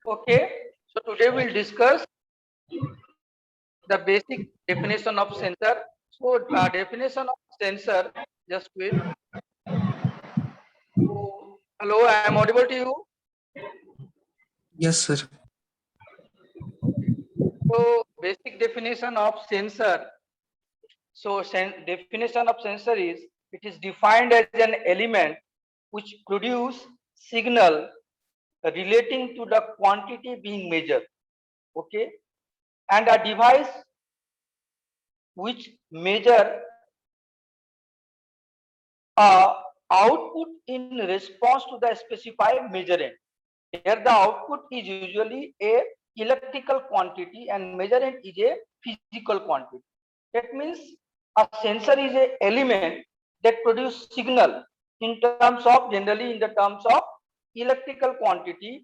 Okay, so today we'll discuss the basic definition of sensor. So, definition of sensor, just wait. So, hello, I am audible to you. Yes, sir. So, basic definition of sensor. So, definition of sensor is it is defined as an element which produce signal relating to the quantity being measured. Okay, and a device which measure output in response to the specified measurement. Here the output is usually a electrical quantity and measurement is a physical quantity. That means a sensor is a element that produce signal in terms of generally in the terms of electrical quantity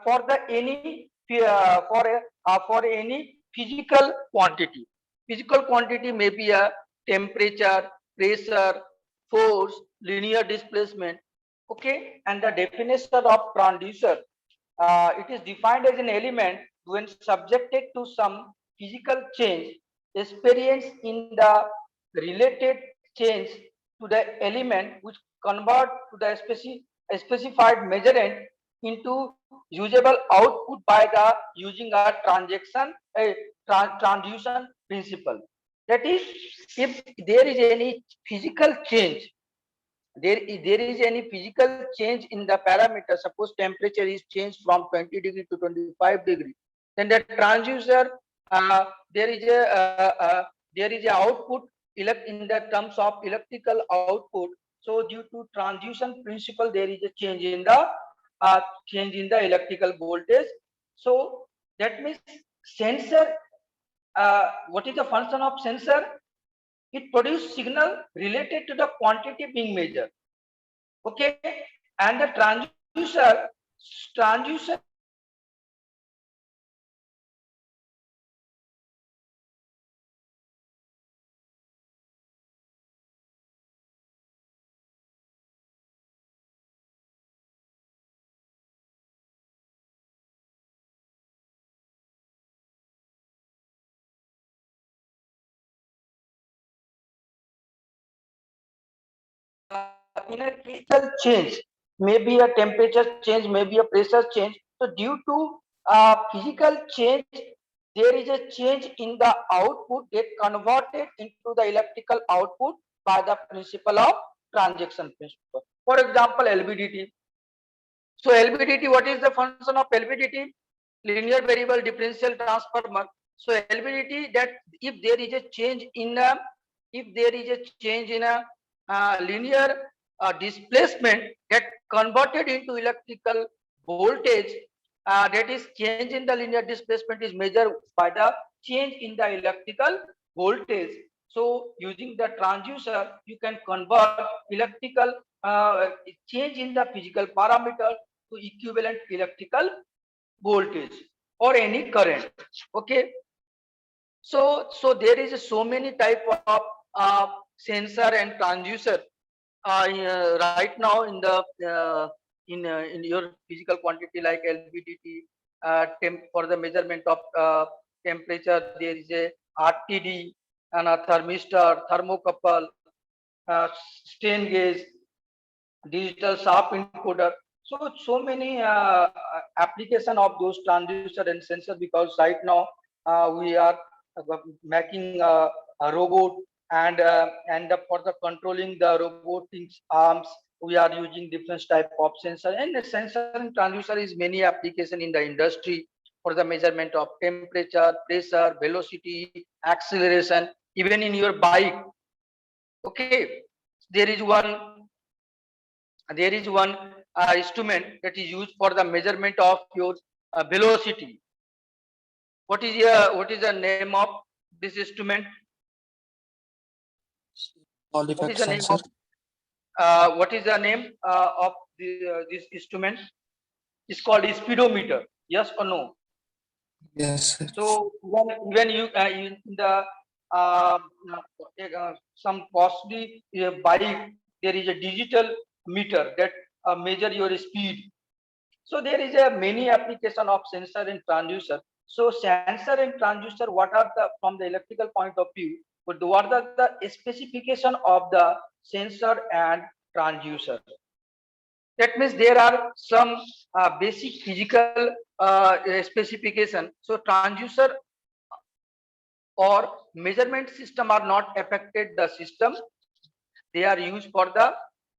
for the any for any physical quantity. Physical quantity may be a temperature, pressure, force, linear displacement. Okay, and the definition of transducer. It is defined as an element when subjected to some physical change experienced in the related change to the element which convert to the specified measurement into usable output by the using a transaction a transduction principle. That is, if there is any physical change, there is any physical change in the parameter, suppose temperature is changed from 20 degree to 25 degree, then the transducer there is a there is a output in the terms of electrical output. So due to transduction principle there is a change in the electrical voltage. So that means sensor, what is the function of sensor? It produces signal related to the quantity being measured. Okay, and the transducer in a critical change, maybe a temperature change, maybe a pressure change. So due to physical change, there is a change in the output get converted into the electrical output by the principle of transaction principle. For example, LVDT. So LVDT, what is the function of LVDT? Linear variable differential transformer. So LVDT, that if there is a change in a, if there is a change in a linear displacement that converted into electrical voltage, that is change in the linear displacement is measured by the change in the electrical voltage. So using the transducer, you can convert electrical change in the physical parameter to equivalent electrical voltage or any current. Okay, so there is so many type of sensor and transducer right now in the in your physical quantity like LVDT, for the measurement of temperature there is a RTD and a thermistor, thermocouple, strain gauge, digital sharp encoder. So many application of those transducer and sensor, because right now we are making a robot, and for the controlling the robotic arms we are using different type of sensor, and the sensor and transducer is many application in the industry for the measurement of temperature, pressure, velocity, acceleration, even in your bike. Okay, there is one instrument that is used for the measurement of your velocity. What is the name of this instrument? Hall What is effect the name sensor. of this instrument? It's called a speedometer. Yes or no? Yes, sir. So when you in the uh, some costly bike, there is a digital meter that measure your speed. So there is a many application of sensor and transducer. So sensor and transducer, what are the, from the electrical point of view, but what are the specification of the sensor and transducer? That means there are some basic physical specification. So transducer or measurement system are not affected the system. They are used for the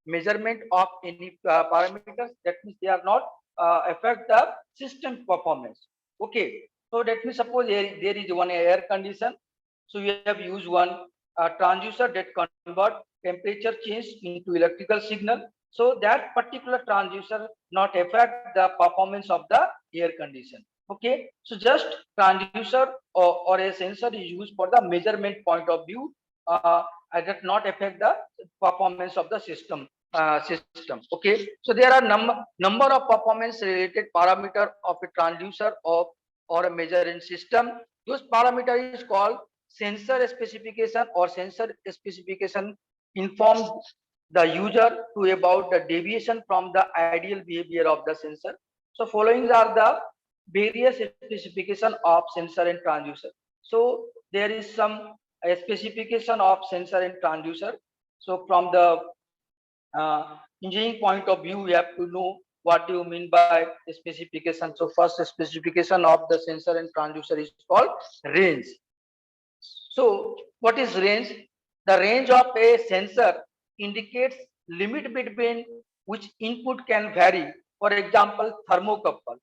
measurement of any parameters. That means they are not affect the system performance. Okay. So that means suppose there is one air condition. So you have used one transducer that convert temperature change into electrical signal. So that particular transducer not affect the performance of the air condition. Okay. So just transducer or a sensor is used for the measurement point of view. That not affect the performance of the system. Okay. So there are number of performance related parameter of a transducer or a measuring system. Those parameter is called sensor specification, or sensor specification informs the user to about the deviation from the ideal behavior of the sensor. So following are the various specification of sensor and transducer. So there is some specification of sensor and transducer. So from the engineering point of view, we have to know what do you mean by specification. So first specification of the sensor and transducer is called range. So what is range? The range of a sensor indicates limit between which input can vary. For example, thermocouple.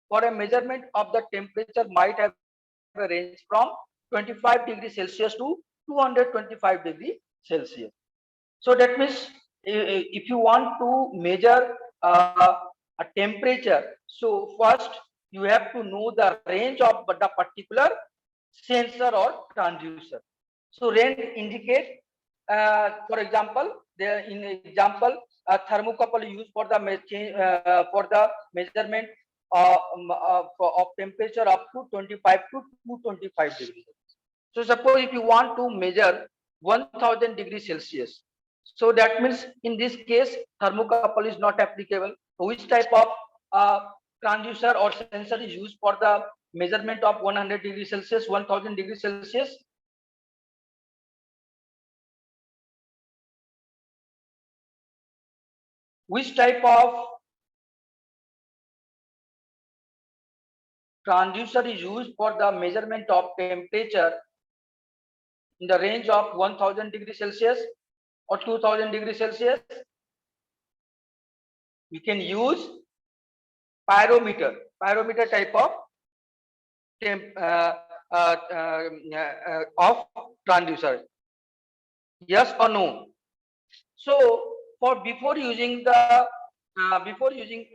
For a measurement of the temperature might have a range from 25 degrees Celsius to 225 degrees Celsius. So that means if you want to measure a temperature, so first you have to know the range of the particular sensor or transducer. So range indicate, for example, there in example, a thermocouple used for the measurement of temperature up to 25 to 225 degrees. So suppose if you want to measure 1000 degrees Celsius, so that means in this case thermocouple is not applicable. Which type of transducer or sensor is used for the measurement of 100 degrees Celsius, 1000 degrees Celsius? Which type of transducer is used for the measurement of temperature in the range of 1000 degrees Celsius or 2000 degrees Celsius? We can use pyrometer type of temp, of transducer. Yes or no? So for before using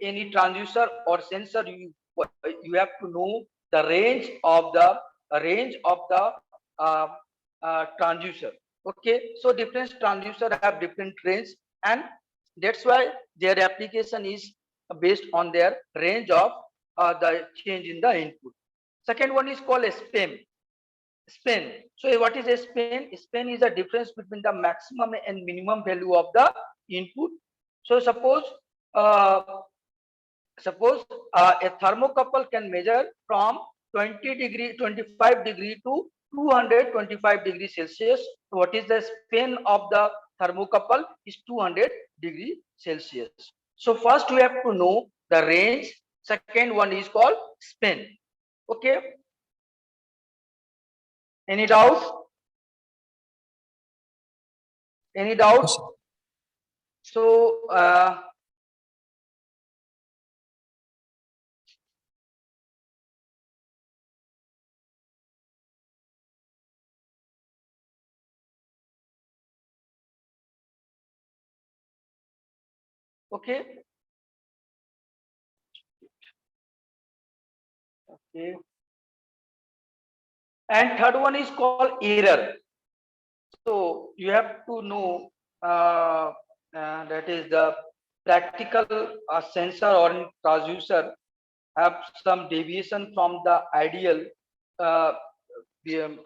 any transducer or sensor, you have to know the range of the uh, transducer. Okay, so different transducer have different range, and that's why their application is based on their range of the change in the input. Second one is called a span. So what is a span? Span is the difference between the maximum and minimum value of the input. So uh, suppose a thermocouple can measure from 25 degree to 225 degrees Celsius. So what is the span of the thermocouple? Is 200 degree Celsius. So first we have to know the range. Second one is called span. Okay. Any doubt? Any doubt? Yes, sir. So okay. Okay. And third one is called error. So you have to know that is the practical sensor or transducer have some deviation from the uh,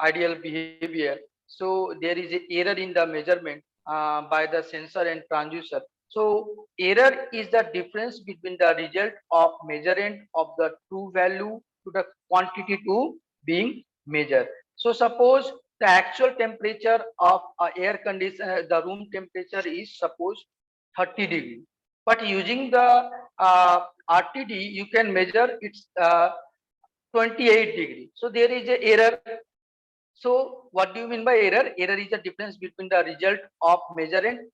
ideal behavior. So there is an error in the measurement by the sensor and transducer. So error is the difference between the result of measurement of the true value to the quantity to being measured. So suppose the actual temperature of air conditioner, the room temperature is suppose 30 degree, but using the RTD you can measure it's 28 degree. So there is a error. So what do you mean by error? Error is the difference between the result of measurement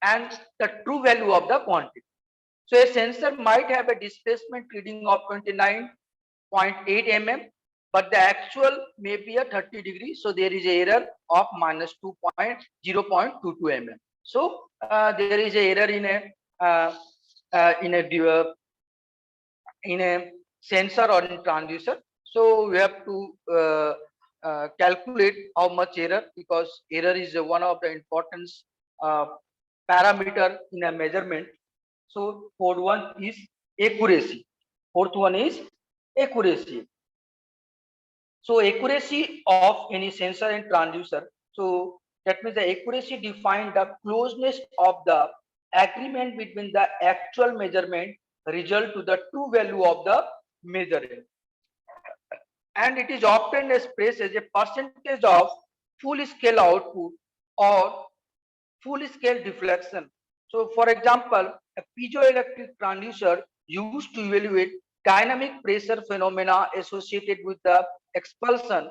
and the true value of the quantity. So a sensor might have a displacement reading of 29.8 mm, but the actual may be a 30 degrees. So there is a error of minus 0.22 mm. So there is a error uh, in a in a sensor or in transducer. So we have to calculate how much error, because error is one of the important uh, parameter in a measurement. So fourth one is accuracy. Fourth one is accuracy. So accuracy of any sensor and transducer. So that means the accuracy define the closeness of the agreement between the actual measurement result to the true value of the measuring. And it is often expressed as a percentage of full scale output or full scale deflection. So for example, a piezoelectric transducer used to evaluate dynamic pressure phenomena associated with the expulsion.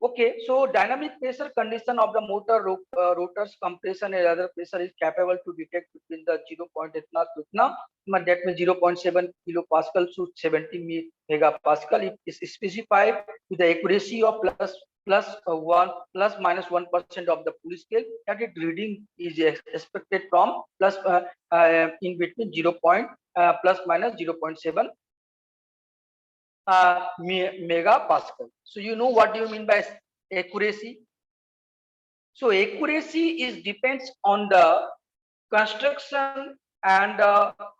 Okay, so dynamic pressure condition of the motor rotors compression and other pressure is capable to detect between the 0.8 that means 0.7 kilopascal to 70 megapascal. It is specified with the accuracy of plus minus 1% of the full scale, that it reading is expected from in between 0. Plus minus 0.7 megapascal. So you know what do you mean by accuracy? So accuracy is depends on the construction and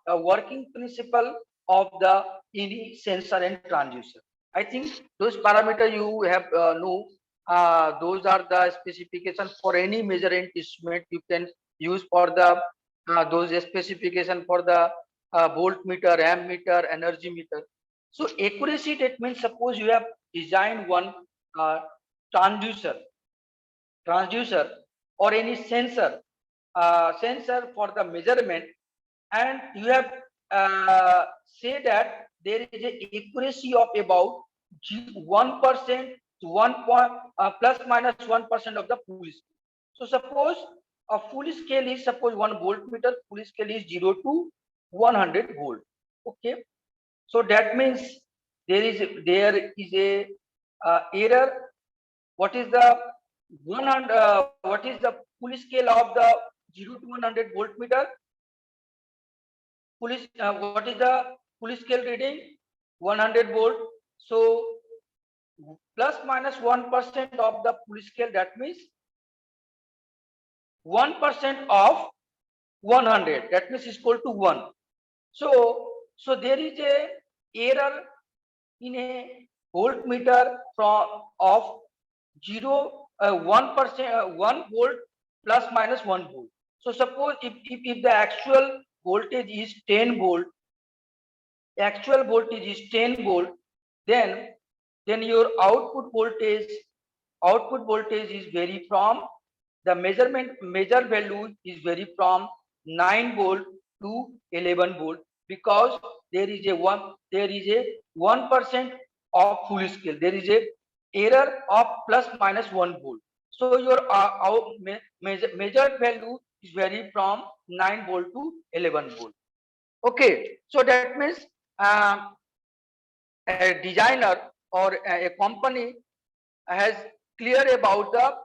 working principle of the any sensor and transducer. I think those parameter you have know. Those are the specification for any measuring instrument you can use for the those specification for the voltmeter, ammeter, energy meter. So accuracy, that means suppose you have designed one uh, transducer, transducer or any sensor for the measurement, and you have say that there is a accuracy of about 1% to 1 point plus minus 1% of the full scale. So suppose a full scale is suppose 1 voltmeter, full scale is 0 to 100 volt. Okay, so that means there is a error. What is the 100? What is the full scale of the 0 to 100 voltmeter? What is the full scale reading? 100 volt. So plus minus 1% of the full scale, that means 1% of 100, that means is equal to 1. So there is a error in a voltmeter from of 1%, 1 volt plus minus 1 volt. So suppose if the actual voltage is 10 volt, actual voltage is 10 volt, then your output voltage is vary from the measure value is vary from 9 volt to 11 volt, because there is a 1% of full scale, there is a error of plus minus 1 volt. So your measured value is vary from 9 volt to 11 volt. Okay, so that means uh, a designer or a company has clear about the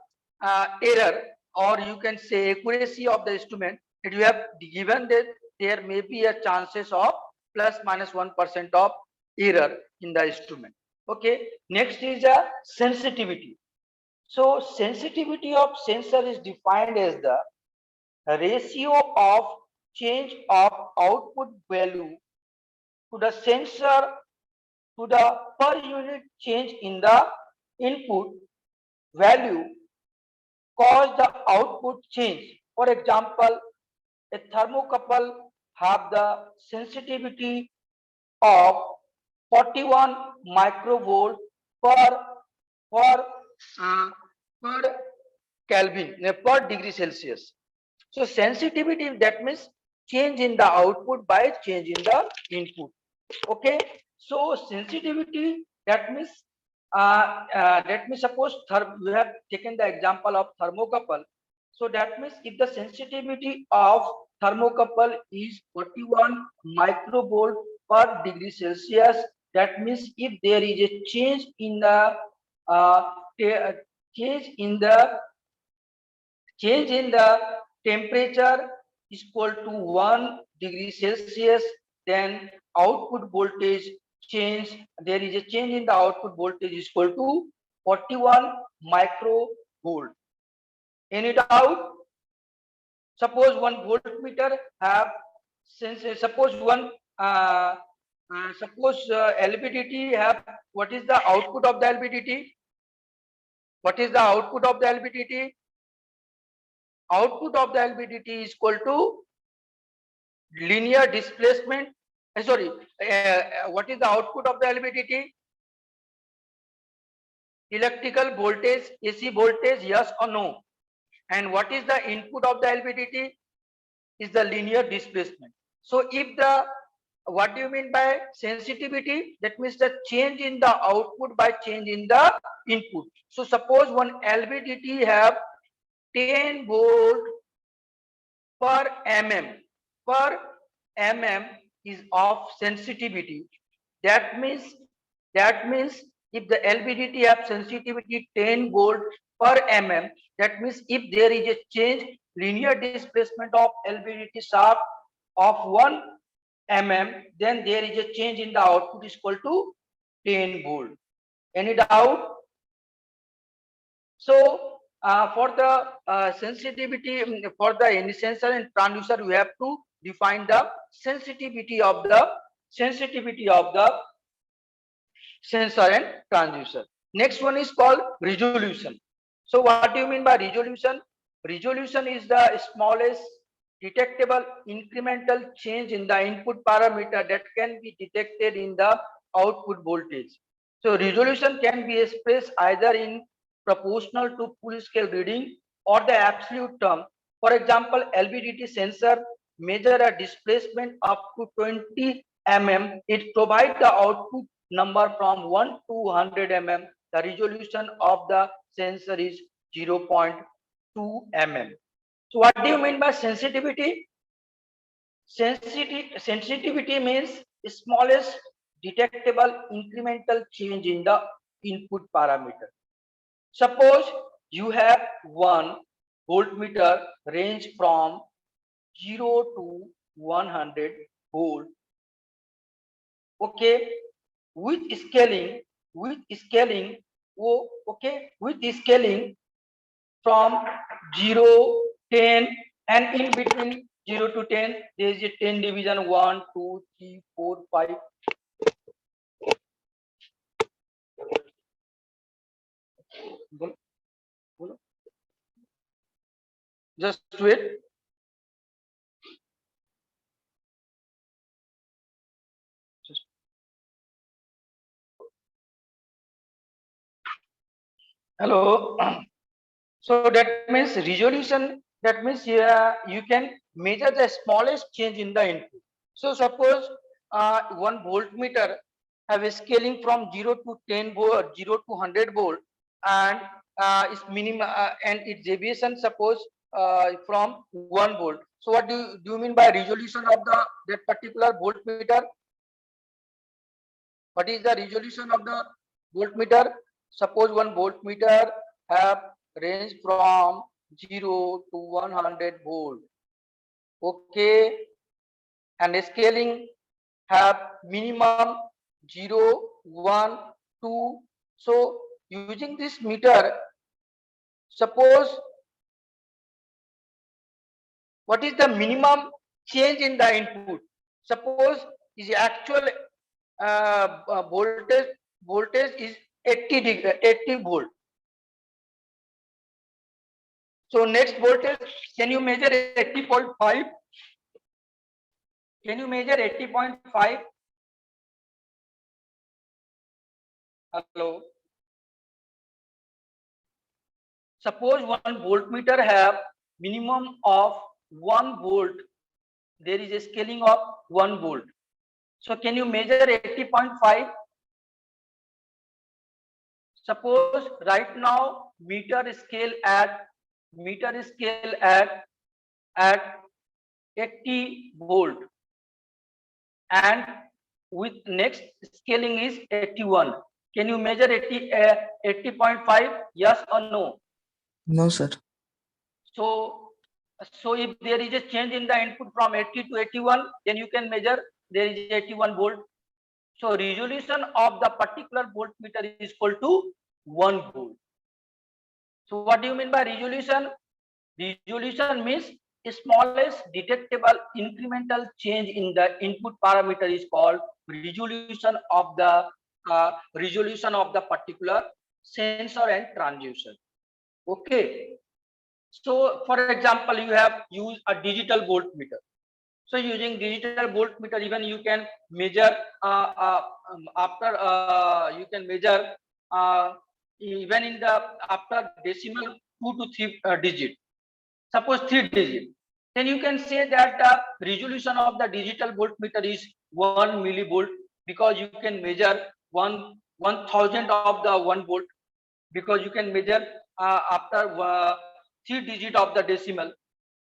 error, or you can say accuracy of the instrument, that you have given that there may be a chances of plus minus 1% of error in the instrument. Okay, next is a sensitivity. So sensitivity of sensor is defined as the ratio of change of output value to the sensor to the per unit change in the input value cause the output change. For example, a thermocouple have the sensitivity of 41 microvolt per per uh, per Kelvin per degree Celsius. So sensitivity, that means change in the output by change in the input. Okay. So sensitivity, that means let me suppose we have taken the example of thermocouple. So that means if the sensitivity of thermocouple is 41 microvolt per degree Celsius, that means if there is a change in the uh, change in the temperature is equal to 1 degree Celsius, then output voltage change, there is a change in the output voltage is equal to 41 microvolt. Any doubt? Suppose one voltmeter have, since suppose one LVDT have, what is the output of the LVDT? What is the output of the LVDT? Output of the LVDT is equal to linear displacement. What is the output of the LVDT? Electrical voltage, AC voltage, yes or no? And what is the input of the LVDT? Is the linear displacement. So if the, what do you mean by sensitivity? That means the change in the output by change in the input. So suppose one LVDT have 10 volt per mm is of sensitivity. That means if the LVDT have sensitivity 10 volt per mm, that means if there is a change linear displacement of LVDT shaft of 1 mm, then there is a change in the output is equal to 10 volt. Any doubt? So for the sensitivity, for the any sensor and transducer, we have to define the sensitivity of the sensor and transducer. Next one is called resolution. So what do you mean by resolution? Resolution is the smallest detectable incremental change in the input parameter that can be detected in the output voltage. So resolution can be expressed either in proportional to full scale reading or the absolute term. For example, LVDT sensor measure a displacement up to 20 mm. It provides the output number from 1 to 100 mm. The resolution of the sensor is 0.2 mm. So what do you mean by sensitivity? Sensitivity means smallest detectable incremental change in the input parameter. Suppose you have one voltmeter range from 0 to 100 volt. Okay, with scaling, with scaling from 0, 10, and in between 0 to 10, there is a 10 division 1, 2, 3, 4, 5. Just wait. Hello. So that means resolution. That means you can measure the smallest change in the input. So suppose one voltmeter have a scaling from 0 to 10 volt, 0 to 100 volt, and its minimum and its deviation suppose from 1 volt. So what do you mean by resolution of the that particular voltmeter? What is the resolution of the voltmeter? Suppose one voltmeter have range from 0 to 100 volt. Okay, and scaling have minimum 0, 1, 2. So using this meter, suppose what is the minimum change in the input? Suppose is actual voltage is 80 volt. So next voltage, can you measure 80.5? Can you measure 80.5? Hello. Suppose one voltmeter have minimum of 1 volt. There is a scaling of 1 volt. So can you measure 80.5? Suppose right now meter scale at 80 volt, and with next scaling is 81. Can you measure 80.5? Yes or no? No, sir. So if there is a change in the input from 80 to 81, then you can measure there is 81 volt. So resolution of the particular voltmeter is equal to 1 volt. So what do you mean by resolution? Resolution means smallest detectable incremental change in the input parameter is called resolution of the particular sensor and transducer. Okay. So for example, you have used a digital voltmeter. So using digital voltmeter, even you can measure you can measure even in the after decimal 2 to 3 digit. Suppose 3 digit. Then you can say that the resolution of the digital voltmeter is 1 millivolt, because you can measure 1,000 of the 1 volt, because you can measure after 3 digit of the decimal.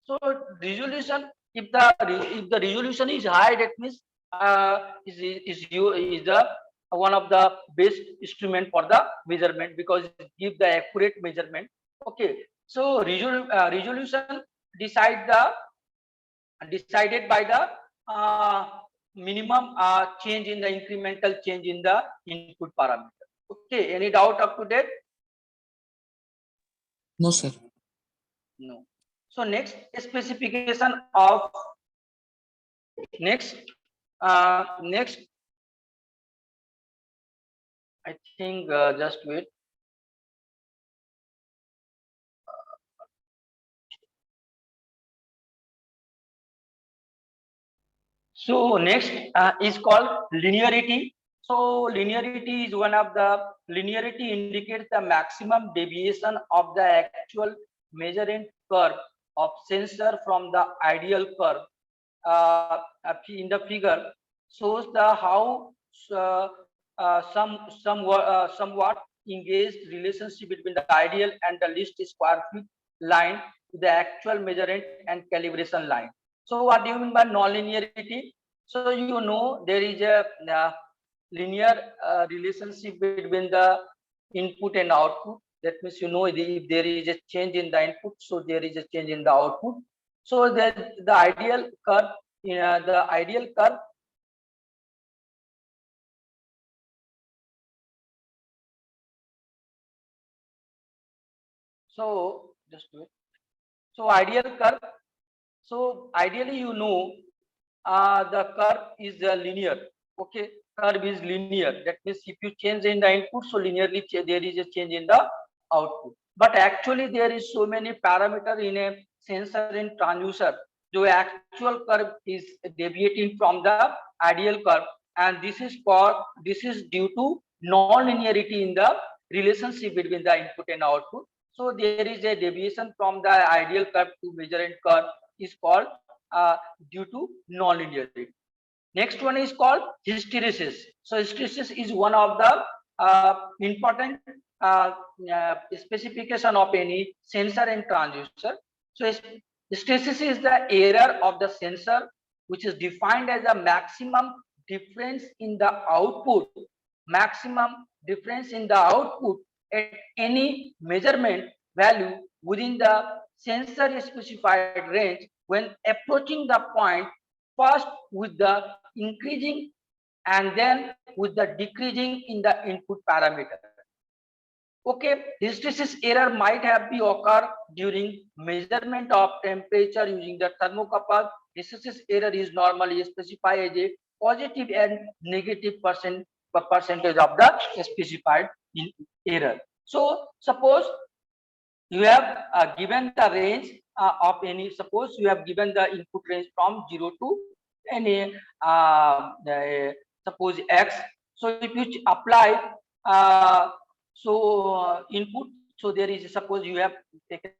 So resolution, if the resolution is high, that means is the one of the best instrument for the measurement, because it give the accurate measurement. Okay, so resolution decided by the minimum change in the incremental change in the input parameter. Okay, any doubt up to date? No, sir. No. So next specification of next I think just wait. So next is called linearity. So linearity is one of the linearity indicates the maximum deviation of the actual measuring curve of sensor from the ideal curve. In the figure shows the how uh, somewhat engaged relationship between the ideal and the least square feet line to the actual measurement and calibration line. So what do you mean by non-linearity? So you know there is a linear relationship between the input and output. That means you know if there is a change in the input, so there is a change in the output. So the ideal curve, the ideal curve. So just wait. So ideal curve. So ideally, you know, the curve is linear. Okay, curve is linear. That means if you change in the input, so linearly there is a change in the output. But actually, there is so many parameters in a sensor and transducer. The actual curve is deviating from the ideal curve, and this is due to non-linearity in the relationship between the input and output. So there is a deviation from the ideal curve to measurement curve is called due to non-linearity. Next one is called hysteresis. So hysteresis is one of the important specification of any sensor and transducer. So hysteresis is the error of the sensor, which is defined as a maximum difference in the output, at any measurement value within the sensor specified range when approaching the point, first with the increasing and then with the decreasing in the input parameter. Okay, hysteresis error might have been occur during measurement of temperature using the thermocouple. Hysteresis error is normally specified as a positive and negative percentage of the specified error. So suppose you have given the range of any, suppose you have given the input range from 0 to any suppose x. So if you apply input, so there is, suppose you have taken